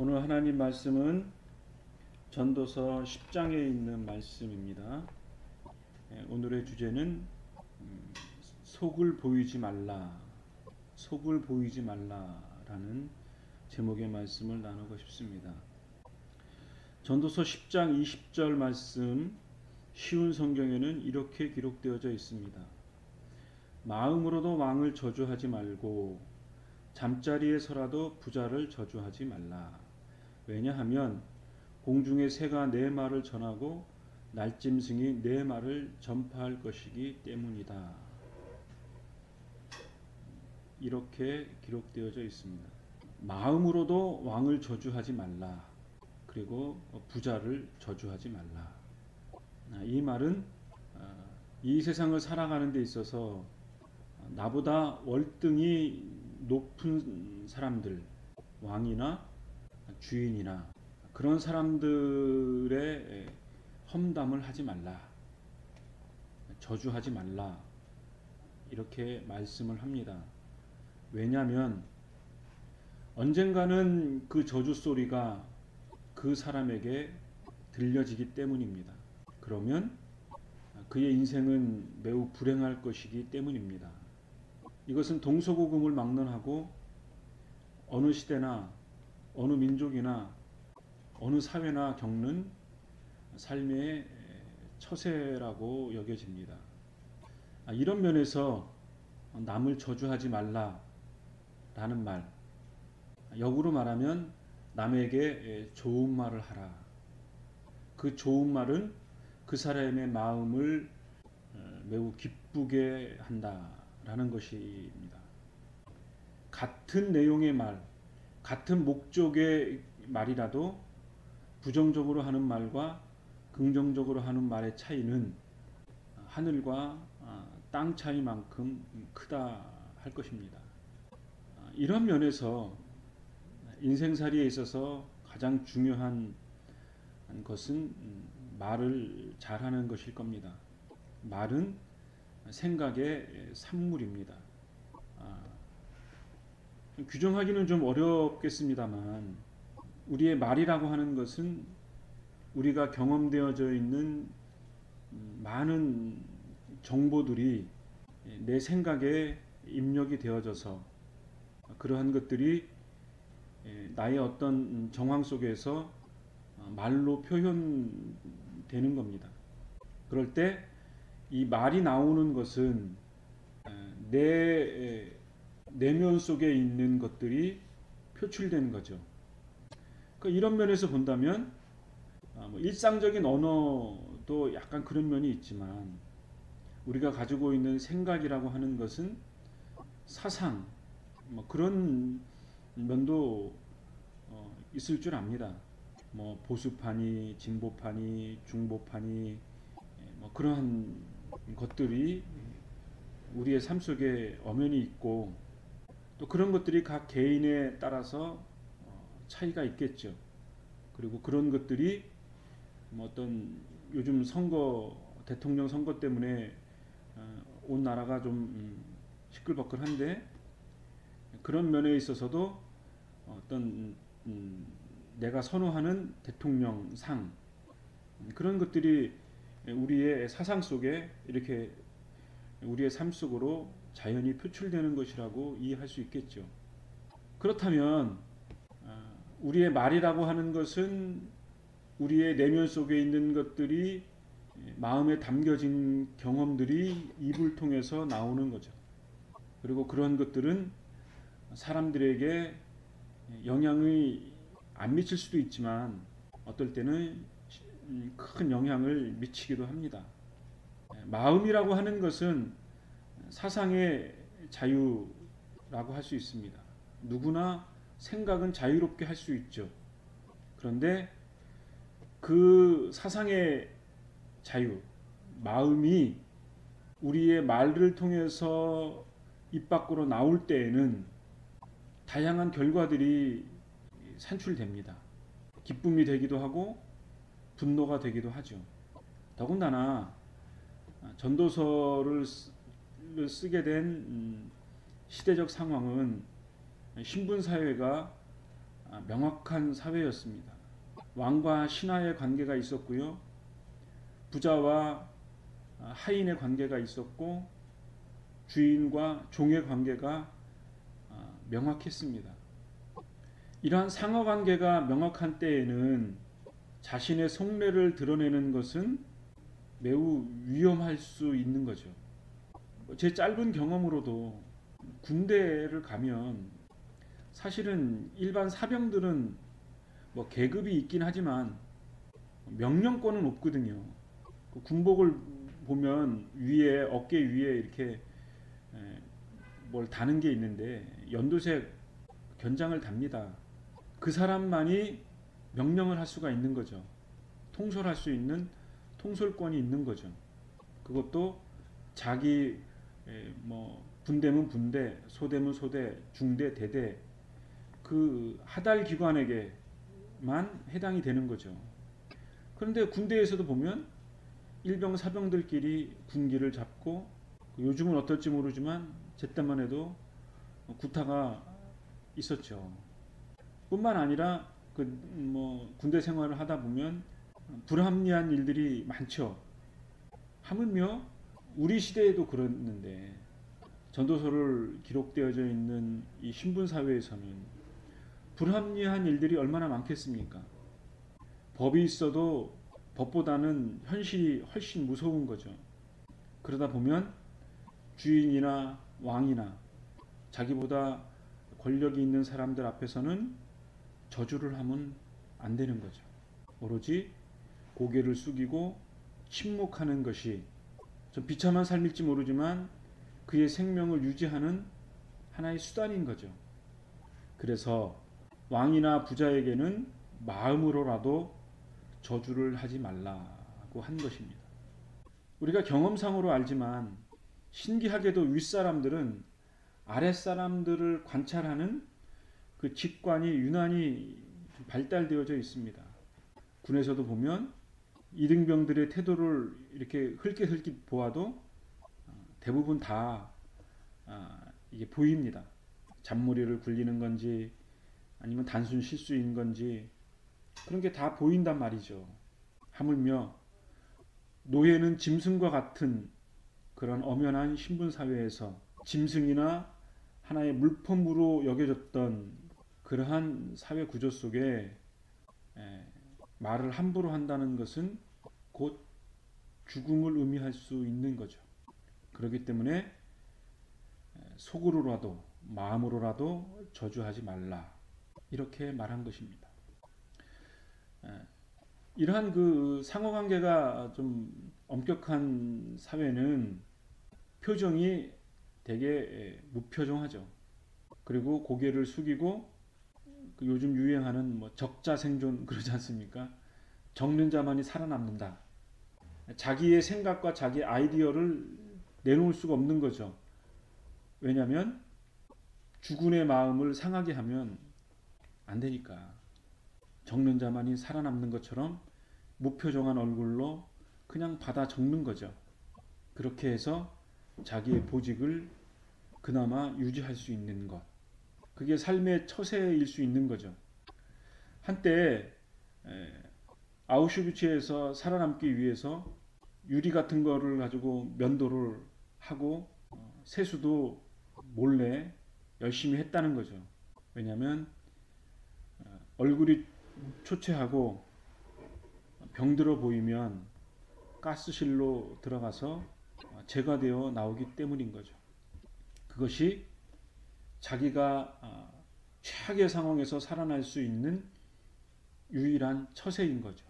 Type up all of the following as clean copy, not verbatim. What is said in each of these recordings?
오늘 하나님 말씀은 전도서 10장에 있는 말씀입니다. 오늘의 주제는 속을 보이지 말라, 속을 보이지 말라라는 제목의 말씀을 나누고 싶습니다. 전도서 10장 20절 말씀 쉬운 성경에는 이렇게 기록되어져 있습니다. 마음으로도 왕을 저주하지 말고 잠자리에서라도 부자를 저주하지 말라. 왜냐하면 공중의 새가 내 말을 전하고 날짐승이 내 말을 전파할 것이기 때문이다. 이렇게 기록되어져 있습니다. 마음으로도 왕을 저주하지 말라. 그리고 부자를 저주하지 말라. 이 말은 이 세상을 살아가는 데 있어서 나보다 월등히 높은 사람들, 왕이나 주인이나 그런 사람들의 험담을 하지 말라, 저주하지 말라, 이렇게 말씀을 합니다. 왜냐하면 언젠가는 그 저주 소리가 그 사람에게 들려지기 때문입니다. 그러면 그의 인생은 매우 불행할 것이기 때문입니다. 이것은 동서고금을 막론하고 어느 시대나 어느 민족이나 어느 사회나 겪는 삶의 처세라고 여겨집니다. 이런 면에서 남을 저주하지 말라라는 말, 역으로 말하면 남에게 좋은 말을 하라. 그 좋은 말은 그 사람의 마음을 매우 기쁘게 한다라는 것입니다. 같은 내용의 말, 같은 목적의 말이라도 부정적으로 하는 말과 긍정적으로 하는 말의 차이는 하늘과 땅 차이만큼 크다 할 것입니다. 이런 면에서 인생살이에 있어서 가장 중요한 것은 말을 잘하는 것일 겁니다. 말은 생각의 산물입니다. 규정하기는 좀 어렵겠습니다만 우리의 말이라고 하는 것은 우리가 경험되어져 있는 많은 정보들이 내 생각에 입력이 되어져서 그러한 것들이 나의 어떤 정황 속에서 말로 표현되는 겁니다. 그럴 때 이 말이 나오는 것은 내 내면 속에 있는 것들이 표출되는 거죠. 그러니까 이런 면에서 본다면 일상적인 언어도 약간 그런 면이 있지만 우리가 가지고 있는 생각이라고 하는 것은 사상, 그런 면도 있을 줄 압니다. 보수파니, 진보파니, 중보파니, 그러한 것들이 우리의 삶 속에 엄연히 있고 또 그런 것들이 각 개인에 따라서 차이가 있겠죠. 그리고 그런 것들이 어떤 요즘 선거, 대통령 선거 때문에 온 나라가 좀 시끌벅글한데 그런 면에 있어서도 어떤 내가 선호하는 대통령상 그런 것들이 우리의 사상 속에 이렇게 우리의 삶 속으로 자연히 표출되는 것이라고 이해할 수 있겠죠. 그렇다면 우리의 말이라고 하는 것은 우리의 내면 속에 있는 것들이 마음에 담겨진 경험들이 입을 통해서 나오는 거죠. 그리고 그런 것들은 사람들에게 영향이 안 미칠 수도 있지만 어떨 때는 큰 영향을 미치기도 합니다. 마음이라고 하는 것은 사상의 자유라고 할 수 있습니다. 누구나 생각은 자유롭게 할 수 있죠. 그런데 그 사상의 자유, 마음이 우리의 말을 통해서 입 밖으로 나올 때에는 다양한 결과들이 산출됩니다. 기쁨이 되기도 하고 분노가 되기도 하죠. 더군다나 전도서를 쓰게 된 시대적 상황은 신분 사회가 명확한 사회였습니다. 왕과 신하의 관계가 있었고요. 부자와 하인의 관계가 있었고 주인과 종의 관계가 명확했습니다. 이러한 상하관계가 명확한 때에는 자신의 속내를 드러내는 것은 매우 위험할 수 있는 거죠. 제 짧은 경험으로도 군대를 가면 사실은 일반 사병들은 뭐 계급이 있긴 하지만 명령권은 없거든요. 군복을 보면 위에 어깨 위에 이렇게 뭘 다는 게 있는데 연두색 견장을 답니다. 그 사람만이 명령을 할 수가 있는 거죠. 통솔할 수 있는 통솔권이 있는 거죠. 그것도 자기 뭐 분대면 분대, 소대면 소대, 중대, 대대 그 하달 기관에게만 해당이 되는 거죠. 그런데 군대에서도 보면 일병 사병들끼리 군기를 잡고 요즘은 어떨지 모르지만 제 때만 해도 구타가 있었죠. 뿐만 아니라 그 뭐 군대 생활을 하다 보면 불합리한 일들이 많죠. 하물며 우리 시대에도 그랬는데 전도서를 기록되어져 있는 이 신분 사회에서는 불합리한 일들이 얼마나 많겠습니까? 법이 있어도 법보다는 현실이 훨씬 무서운 거죠. 그러다 보면 주인이나 왕이나 자기보다 권력이 있는 사람들 앞에서는 저주를 하면 안 되는 거죠. 오로지 고개를 숙이고 침묵하는 것이 좀 비참한 삶일지 모르지만 그의 생명을 유지하는 하나의 수단인 거죠. 그래서 왕이나 부자에게는 마음으로라도 저주를 하지 말라고 한 것입니다. 우리가 경험상으로 알지만 신기하게도 윗사람들은 아랫사람들을 관찰하는 그 직관이 유난히 발달되어져 있습니다. 군에서도 보면 이등병들의 태도를 이렇게 흘낏흘낏 보아도 대부분 다 이게 보입니다. 잔머리를 굴리는 건지 아니면 단순 실수인 건지 그런 게 다 보인단 말이죠. 하물며 노예는 짐승과 같은 그런 엄연한 신분사회에서 짐승이나 하나의 물품으로 여겨졌던 그러한 사회 구조 속에 말을 함부로 한다는 것은 곧 죽음을 의미할 수 있는 거죠. 그렇기 때문에 속으로라도 마음으로라도 저주하지 말라 이렇게 말한 것입니다. 이러한 그 상호관계가 좀 엄격한 사회는 표정이 되게 무표정하죠. 그리고 고개를 숙이고 그 요즘 유행하는 뭐 적자생존 그러지 않습니까? 적는 자만이 살아남는다. 자기의 생각과 자기 아이디어를 내놓을 수가 없는 거죠. 왜냐하면 주군의 마음을 상하게 하면 안 되니까. 적는 자만이 살아남는 것처럼 무표정한 얼굴로 그냥 받아 적는 거죠. 그렇게 해서 자기의 보직을 그나마 유지할 수 있는 것. 그게 삶의 처세일 수 있는 거죠. 한때 아우슈비츠에서 살아남기 위해서 유리 같은 거를 가지고 면도를 하고 세수도 몰래 열심히 했다는 거죠. 왜냐하면 얼굴이 초췌하고 병들어 보이면 가스실로 들어가서 제거되어 나오기 때문인 거죠. 그것이 자기가 최악의 상황에서 살아날 수 있는 유일한 처세인 거죠.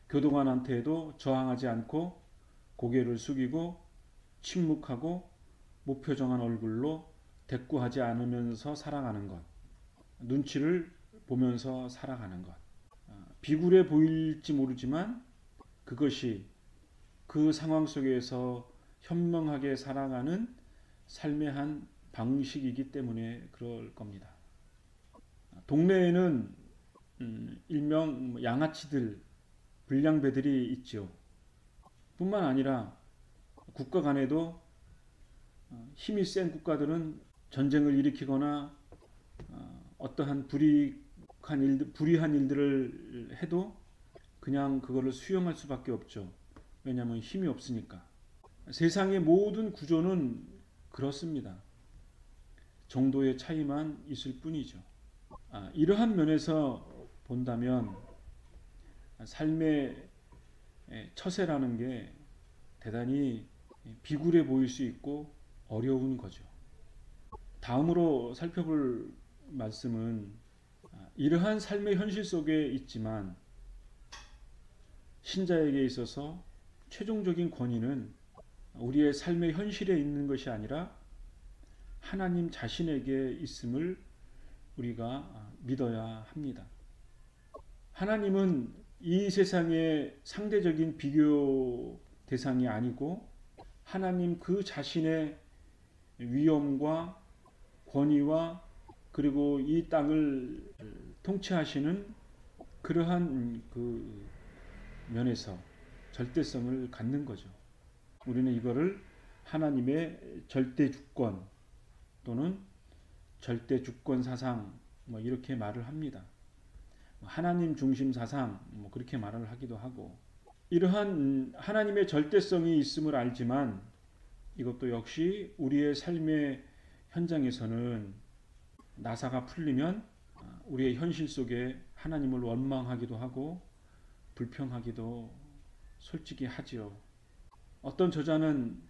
교도관한테도 저항하지 않고 고개를 숙이고 침묵하고 무표정한 얼굴로 대꾸하지 않으면서 살아가는 것. 눈치를 보면서 살아가는 것. 비굴해 보일지 모르지만 그것이 그 상황 속에서 현명하게 살아가는 삶의 한 방식이기 때문에 그럴 겁니다. 동네에는 일명 양아치들, 불량배들이 있죠. 뿐만 아니라 국가 간에도 힘이 센 국가들은 전쟁을 일으키거나 어떠한 불이익 불의한 일들을 해도 그냥 그거를 수용할 수밖에 없죠. 왜냐하면 힘이 없으니까. 세상의 모든 구조는 그렇습니다. 정도의 차이만 있을 뿐이죠. 이러한 면에서 본다면 삶의 처세라는 게 대단히 비굴해 보일 수 있고 어려운 거죠. 다음으로 살펴볼 말씀은 이러한 삶의 현실 속에 있지만 신자에게 있어서 최종적인 권위는 우리의 삶의 현실에 있는 것이 아니라 하나님 자신에게 있음을 우리가 믿어야 합니다. 하나님은 이 세상의 상대적인 비교 대상이 아니고 하나님 그 자신의 위엄과 권위와 그리고 이 땅을 통치하시는 그러한 그 면에서 절대성을 갖는 거죠. 우리는 이거를 하나님의 절대 주권 또는 절대 주권 사상 이렇게 말을 합니다. 하나님 중심 사상 그렇게 말을 하기도 하고, 이러한 하나님의 절대성이 있음을 알지만 이것도 역시 우리의 삶의 현장에서는 나사가 풀리면 우리의 현실 속에 하나님을 원망하기도 하고 불평하기도 솔직히 하지요. 어떤 저자는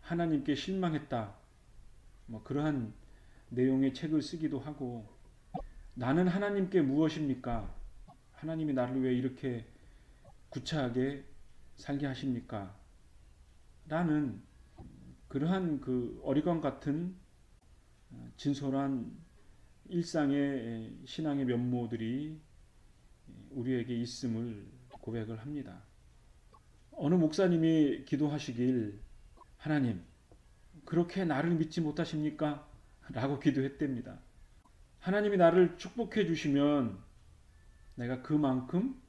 하나님께 실망했다 그러한 내용의 책을 쓰기도 하고, 나는 하나님께 무엇입니까? 하나님이 나를 왜 이렇게 구차하게 살게 하십니까? 라는 그러한 그 어리광 같은 진솔한 일상의 신앙의 면모들이 우리에게 있음을 고백을 합니다. 어느 목사님이 기도하시길, 하나님 그렇게 나를 믿지 못하십니까? 라고 기도했답니다. 하나님이 나를 축복해 주시면 내가 그만큼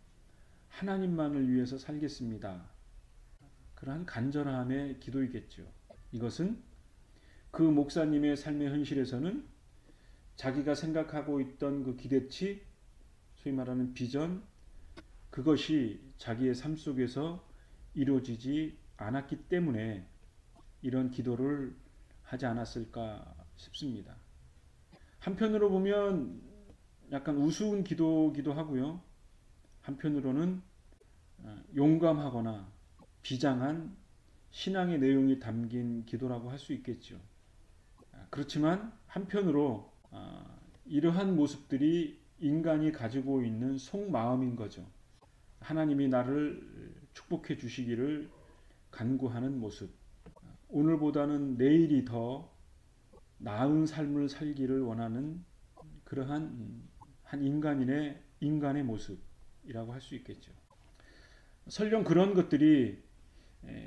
하나님만을 위해서 살겠습니다. 그러한 간절함의 기도이겠죠. 이것은 그 목사님의 삶의 현실에서는 자기가 생각하고 있던 그 기대치, 소위 말하는 비전, 그것이 자기의 삶 속에서 이루어지지 않았기 때문에 이런 기도를 하지 않았을까 싶습니다. 한편으로 보면 약간 우스운 기도기도 하고요. 한편으로는 용감하거나 비장한 신앙의 내용이 담긴 기도라고 할 수 있겠죠. 그렇지만 한편으로 이러한 모습들이 인간이 가지고 있는 속마음인 거죠. 하나님이 나를 축복해 주시기를 간구하는 모습, 오늘보다는 내일이 더 나은 삶을 살기를 원하는 그러한 한 인간의 모습이라고 할 수 있겠죠. 설령 그런 것들이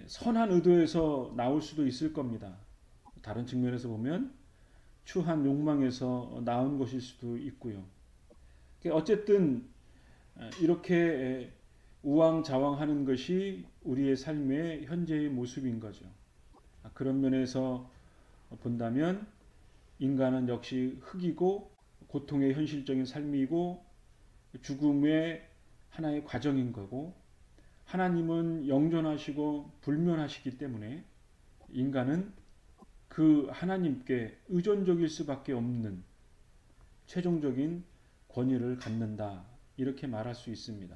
선한 의도에서 나올 수도 있을 겁니다. 다른 측면에서 보면 추한 욕망에서 나온 것일 수도 있고요. 어쨌든 이렇게 우왕좌왕하는 것이 우리의 삶의 현재의 모습인 거죠. 그런 면에서 본다면 인간은 역시 흙이고 고통의 현실적인 삶이고 죽음의 하나의 과정인 거고, 하나님은 영존하시고 불면하시기 때문에 인간은 그 하나님께 의존적일 수밖에 없는 최종적인 권위를 갖는다, 이렇게 말할 수 있습니다.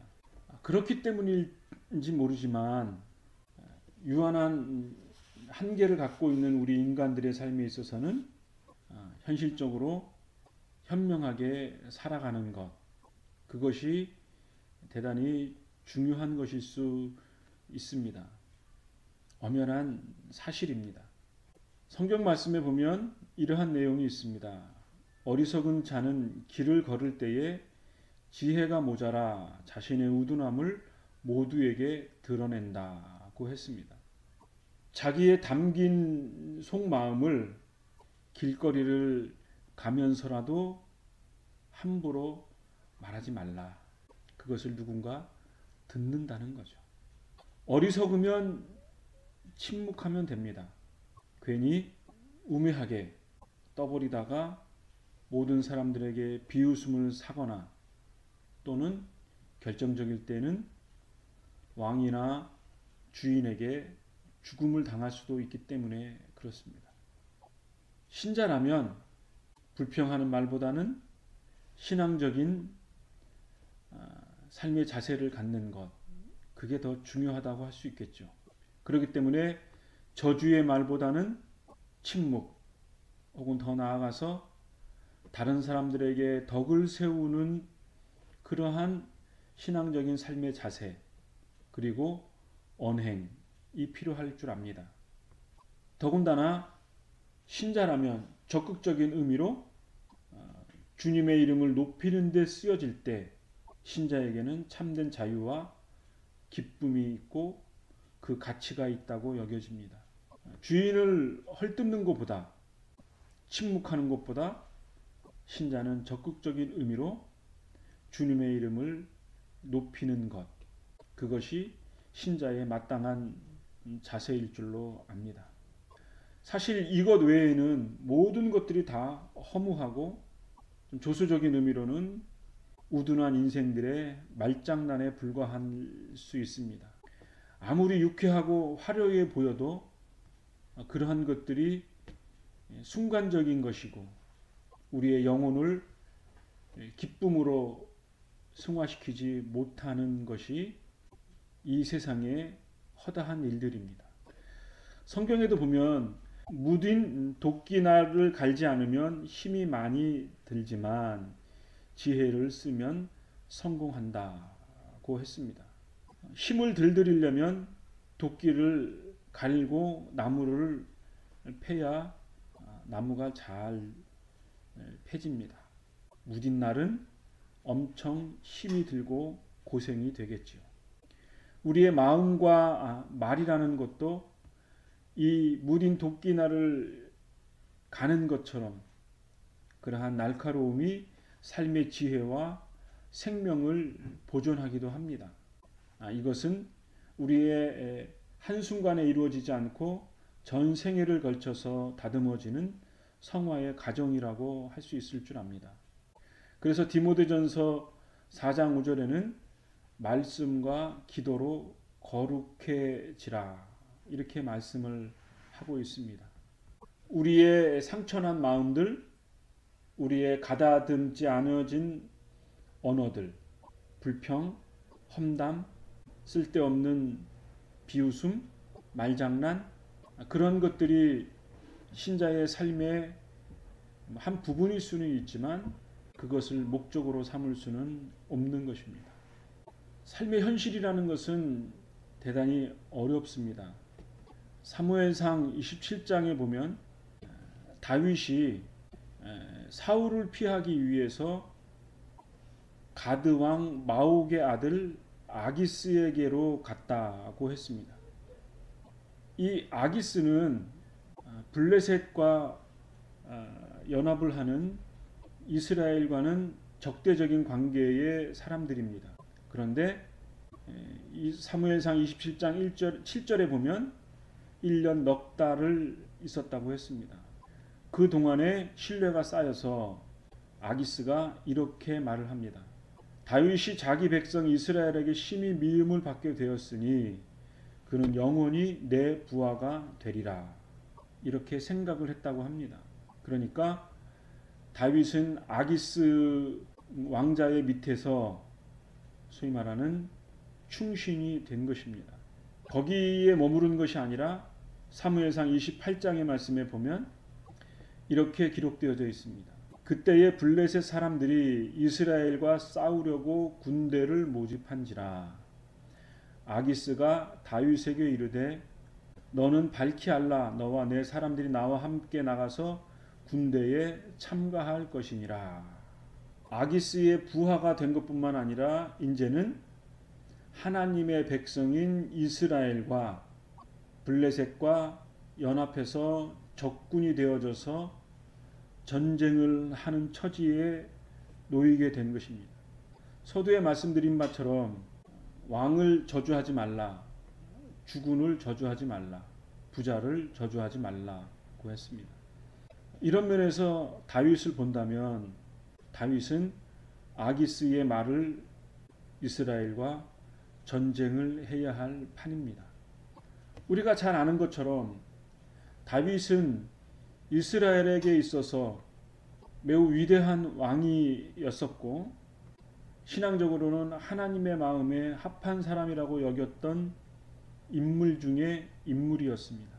그렇기 때문인지 모르지만 유한한 한계를 갖고 있는 우리 인간들의 삶에 있어서는 현실적으로 현명하게 살아가는 것, 그것이 대단히 중요한 것일 수 있습니다. 엄연한 사실입니다. 성경 말씀에 보면 이러한 내용이 있습니다. 어리석은 자는 길을 걸을 때에 지혜가 모자라 자신의 우둔함을 모두에게 드러낸다고 했습니다. 자기의 담긴 속마음을 길거리를 가면서라도 함부로 말하지 말라. 그것을 누군가 듣는다는 거죠. 어리석으면 침묵하면 됩니다. 괜히 우매하게 떠버리다가 모든 사람들에게 비웃음을 사거나 또는 결정적일 때는 왕이나 주인에게 죽음을 당할 수도 있기 때문에 그렇습니다. 신자라면 불평하는 말보다는 신앙적인 삶의 자세를 갖는 것, 그게 더 중요하다고 할 수 있겠죠. 그렇기 때문에 저주의 말보다는 침묵, 혹은 더 나아가서 다른 사람들에게 덕을 세우는 그러한 신앙적인 삶의 자세, 그리고 언행이 필요할 줄 압니다. 더군다나 신자라면 적극적인 의미로 주님의 이름을 높이는 데 쓰여질 때 신자에게는 참된 자유와 기쁨이 있고 그 가치가 있다고 여겨집니다. 주인을 헐뜯는 것보다, 침묵하는 것보다 신자는 적극적인 의미로 주님의 이름을 높이는 것, 그것이 신자의 마땅한 자세일 줄로 압니다. 사실 이것 외에는 모든 것들이 다 허무하고 좀 조소적인 의미로는 우둔한 인생들의 말장난에 불과할 수 있습니다. 아무리 유쾌하고 화려해 보여도 그러한 것들이 순간적인 것이고 우리의 영혼을 기쁨으로 승화시키지 못하는 것이 이 세상의 허다한 일들입니다. 성경에도 보면 무딘 도끼날을 갈지 않으면 힘이 많이 들지만 지혜를 쓰면 성공한다고 했습니다. 힘을 들들이려면 도끼를 갈고 나무를 패야 나무가 잘 패집니다. 무딘 날은 엄청 힘이 들고 고생이 되겠지요. 우리의 마음과 말이라는 것도 이 무딘 도끼날을 가는 것처럼 그러한 날카로움이 삶의 지혜와 생명을 보존하기도 합니다. 이것은 우리의 한순간에 이루어지지 않고 전 생애를 걸쳐서 다듬어지는 성화의 과정이라고 할 수 있을 줄 압니다. 그래서 디모데전서 4장 5절에는 말씀과 기도로 거룩해지라 이렇게 말씀을 하고 있습니다. 우리의 상처난 마음들, 우리의 가다듬지 않아진 언어들, 불평, 험담, 쓸데없는 비웃음, 말장난, 그런 것들이 신자의 삶의 한 부분일 수는 있지만 그것을 목적으로 삼을 수는 없는 것입니다. 삶의 현실이라는 것은 대단히 어렵습니다. 사무엘상 27장에 보면 다윗이 사울을 피하기 위해서 가드 왕 마옥의 아들 아기스에게로 갔다고 했습니다. 이 아기스는 블레셋과 연합을 하는 이스라엘과는 적대적인 관계의 사람들입니다. 그런데 이 사무엘상 27장 7절에 보면 1년 넉 달을 있었다고 했습니다. 그 동안에 신뢰가 쌓여서 아기스가 이렇게 말을 합니다. 다윗이 자기 백성 이스라엘에게 심히 미움을 받게 되었으니 그는 영원히 내 부하가 되리라. 이렇게 생각을 했다고 합니다. 그러니까 다윗은 아기스 왕자의 밑에서 소위 말하는 충신이 된 것입니다. 거기에 머무른 것이 아니라 사무엘상 28장의 말씀에 보면 이렇게 기록되어져 있습니다. 그때의 블레셋 사람들이 이스라엘과 싸우려고 군대를 모집한지라 아기스가 다윗에게 이르되 너는 밝히 알라 너와 내 사람들이 나와 함께 나가서 군대에 참가할 것이니라. 아기스의 부하가 된 것뿐만 아니라 이제는 하나님의 백성인 이스라엘과 블레셋과 연합해서 적군이 되어져서 전쟁을 하는 처지에 놓이게 된 것입니다. 서두에 말씀드린 바처럼 왕을 저주하지 말라, 주군을 저주하지 말라, 부자를 저주하지 말라고 했습니다. 이런 면에서 다윗을 본다면 다윗은 아기스의 말을 이스라엘과 전쟁을 해야 할 판입니다. 우리가 잘 아는 것처럼 다윗은 이스라엘에게 있어서 매우 위대한 왕이었었고 신앙적으로는 하나님의 마음에 합한 사람이라고 여겼던 인물 중에 인물이었습니다.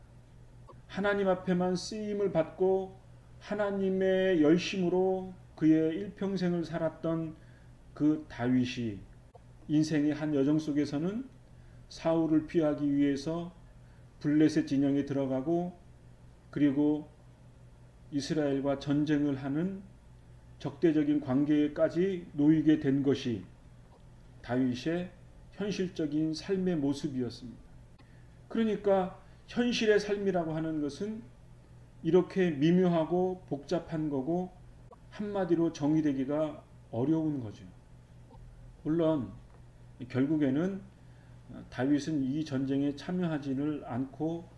하나님 앞에만 쓰임을 받고 하나님의 열심으로 그의 일평생을 살았던 그 다윗이 인생의 한 여정 속에서는 사울을 피하기 위해서 블레셋 진영에 들어가고 그리고 이스라엘과 전쟁을 하는 적대적인 관계까지 놓이게 된 것이 다윗의 현실적인 삶의 모습이었습니다. 그러니까 현실의 삶이라고 하는 것은 이렇게 미묘하고 복잡한 거고 한마디로 정의되기가 어려운 거죠. 물론 결국에는 다윗은 이 전쟁에 참여하지를 않고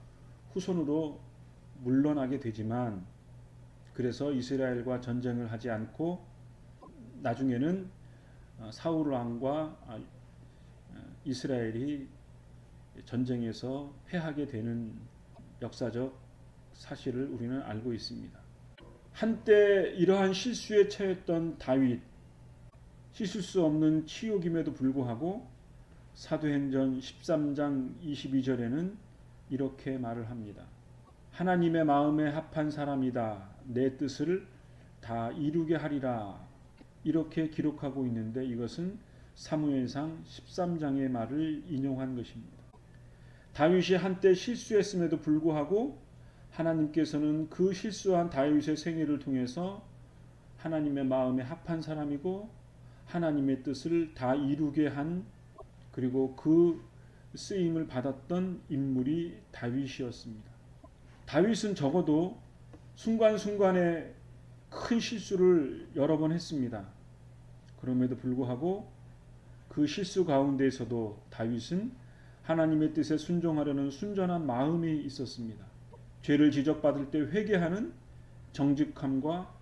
후손으로 물러나게 되지만 그래서 이스라엘과 전쟁을 하지 않고 나중에는 사울 왕과 이스라엘이 전쟁에서 패하게 되는 역사적 사실을 우리는 알고 있습니다. 한때 이러한 실수에 처했던 다윗, 씻을 수 없는 치욕임에도 불구하고 사도행전 13장 22절에는 이렇게 말을 합니다. 하나님의 마음에 합한 사람이다. 내 뜻을 다 이루게 하리라. 이렇게 기록하고 있는데 이것은 사무엘상 13장의 말을 인용한 것입니다. 다윗이 한때 실수했음에도 불구하고 하나님께서는 그 실수한 다윗의 생애를 통해서 하나님의 마음에 합한 사람이고 하나님의 뜻을 다 이루게 한 그리고 그 쓰임을 받았던 인물이 다윗이었습니다. 다윗은 적어도 순간순간에 큰 실수를 여러 번 했습니다. 그럼에도 불구하고 그 실수 가운데에서도 다윗은 하나님의 뜻에 순종하려는 순전한 마음이 있었습니다. 죄를 지적받을 때 회개하는 정직함과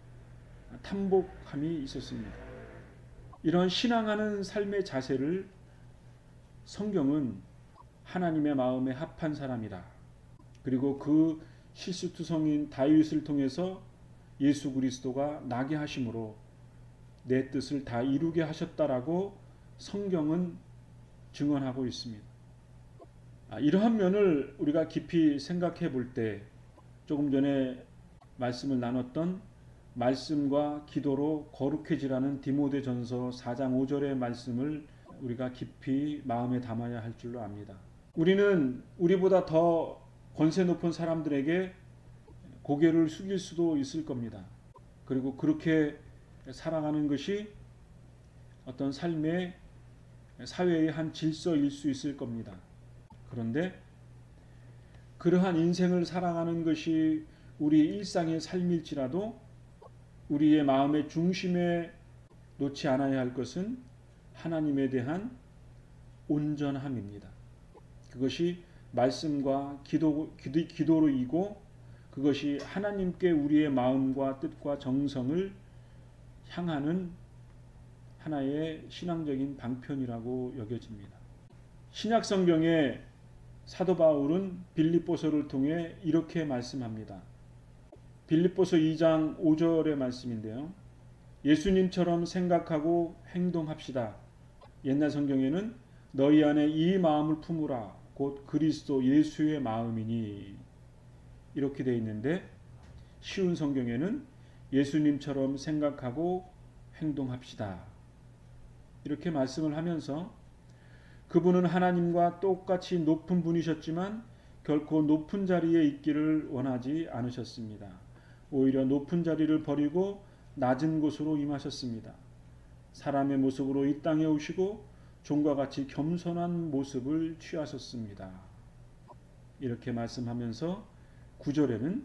탐복함이 있었습니다. 이런 신앙하는 삶의 자세를 성경은 하나님의 마음에 합한 사람이라 그리고 그 실수투성인 다윗을 통해서 예수 그리스도가 나게 하심으로 내 뜻을 다 이루게 하셨다라고 성경은 증언하고 있습니다. 이러한 면을 우리가 깊이 생각해 볼 때 조금 전에 말씀을 나눴던 말씀과 기도로 거룩해지라는 디모데전서 4장 5절의 말씀을 우리가 깊이 마음에 담아야 할 줄로 압니다. 우리는 우리보다 더 권세 높은 사람들에게 고개를 숙일 수도 있을 겁니다. 그리고 그렇게 살아가는 것이 어떤 삶의 사회의 한 질서일 수 있을 겁니다. 그런데 그러한 인생을 살아가는 것이 우리 일상의 삶일지라도 우리의 마음의 중심에 놓지 않아야 할 것은 하나님에 대한 온전함입니다. 그것이 말씀과 기도로이고 그것이 하나님께 우리의 마음과 뜻과 정성을 향하는 하나의 신앙적인 방편이라고 여겨집니다. 신약 성경에 사도 바울은 빌립보서를 통해 이렇게 말씀합니다. 빌립보서 2장 5절의 말씀인데요. 예수님처럼 생각하고 행동합시다. 옛날 성경에는 너희 안에 이 마음을 품으라. 곧 그리스도 예수의 마음이니 이렇게 되어 있는데 쉬운 성경에는 예수님처럼 생각하고 행동합시다. 이렇게 말씀을 하면서 그분은 하나님과 똑같이 높은 분이셨지만 결코 높은 자리에 있기를 원하지 않으셨습니다. 오히려 높은 자리를 버리고 낮은 곳으로 임하셨습니다. 사람의 모습으로 이 땅에 오시고 종과 같이 겸손한 모습을 취하셨습니다. 이렇게 말씀하면서 9절에는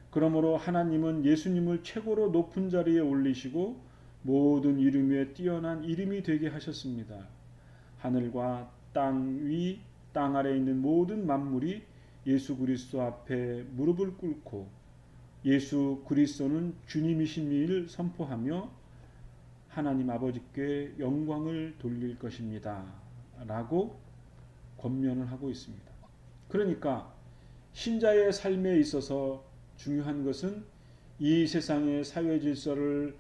그러므로 하나님은 예수님을 최고로 높은 자리에 올리시고 모든 이름 위에 뛰어난 이름이 되게 하셨습니다. 하늘과 땅 위, 땅 아래에 있는 모든 만물이 예수 그리스도 앞에 무릎을 꿇고 예수 그리스도는 주님이신 일 선포하며 하나님 아버지께 영광을 돌릴 것입니다. 라고 권면을 하고 있습니다. 그러니까 신자의 삶에 있어서 중요한 것은 이 세상의 사회 질서를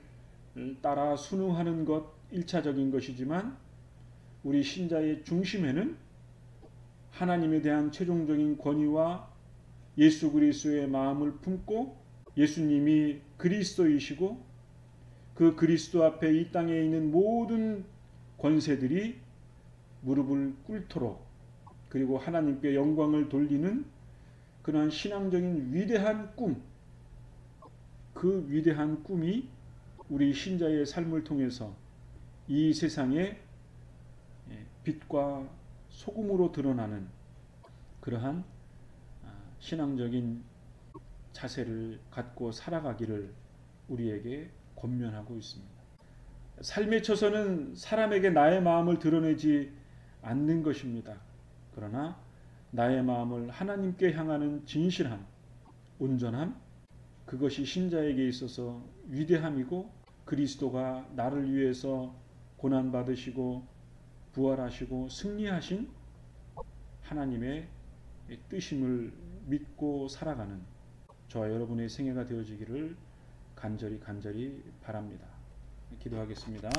따라 순응하는 것 1차적인 것이지만 우리 신자의 중심에는 하나님에 대한 최종적인 권위와 예수 그리스도의 마음을 품고 예수님이 그리스도이시고 그 그리스도 앞에 이 땅에 있는 모든 권세들이 무릎을 꿇도록 그리고 하나님께 영광을 돌리는 그러한 신앙적인 위대한 꿈, 그 위대한 꿈이 우리 신자의 삶을 통해서 이 세상에 빛과 소금으로 드러나는 그러한 신앙적인 자세를 갖고 살아가기를 우리에게 권면하고 있습니다. 삶의 처소는 사람에게 나의 마음을 드러내지 않는 것입니다. 그러나 나의 마음을 하나님께 향하는 진실함, 온전함, 그것이 신자에게 있어서 위대함이고 그리스도가 나를 위해서 고난받으시고 부활하시고 승리하신 하나님의 뜻임을 믿고 살아가는 저와 여러분의 생애가 되어지기를 간절히 바랍니다. 기도하겠습니다.